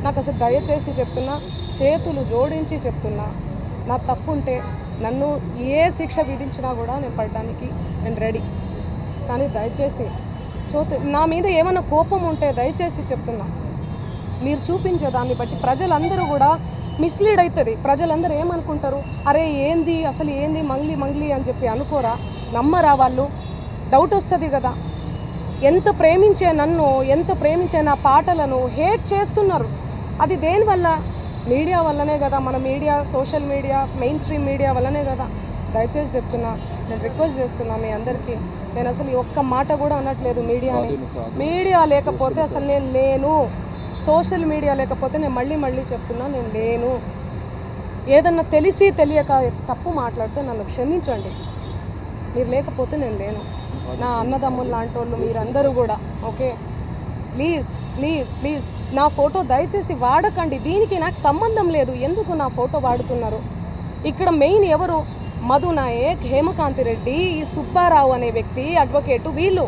నాకు అసలు దయచేసి చెప్తున్నా, చేతులు జోడించి చెప్తున్నా, నా తప్పు ఉంటే నన్ను ఏ శిక్ష విధించినా కూడా నేను పడడానికి నేను రెడీ. కానీ దయచేసి నా మీద ఏమైనా కోపం ఉంటే దయచేసి చెప్తున్నా, మీరు చూపించే దాన్ని బట్టి ప్రజలందరూ కూడా మిస్లీడ్ అవుతుంది. ప్రజలందరూ ఏమనుకుంటారు, అరే ఏంది అసలు ఏంది మంగ్లీ అని చెప్పి అనుకోరా, నమ్మరా వాళ్ళు? డౌట్ వస్తుంది కదా. ఎంత ప్రేమించే నన్ను, ఎంత ప్రేమించే నా పాటలను హేట్ చేస్తున్నారు. అది దేనివల్ల? మీడియా వల్లనే కదా. మన media, social media, main stream media వల్లనే కదా. దయచేసి చెప్తున్నా, నేను రిక్వెస్ట్ చేస్తున్నా మీ అందరికీ. నేను అసలు ఒక్క మాట కూడా అనట్లేదు మీడియాని. మీడియా లేకపోతే అసలు నేను లేను. సోషల్ మీడియా లేకపోతే నేను మళ్ళీ చెప్తున్నా, నేను లేను. ఏదన్నా తెలిసి తెలియక తప్పు మాట్లాడితే నన్ను క్షమించండి. మీరు లేకపోతే నేను లేను. నా అన్నదమ్ములు లాంటి వాళ్ళు మీరందరూ కూడా ఓకే. ప్లీజ్ నా ఫోటో దయచేసి వాడకండి. దీనికి నాకు సంబంధం లేదు. ఎందుకు నా ఫోటో వాడుతున్నారు? ఇక్కడ మెయిన్ ఎవరు? మధు నాయక్, హేమకాంతి రెడ్డి, ఈ సుబ్బారావు అనే వ్యక్తి, అడ్వకేటు, వీళ్ళు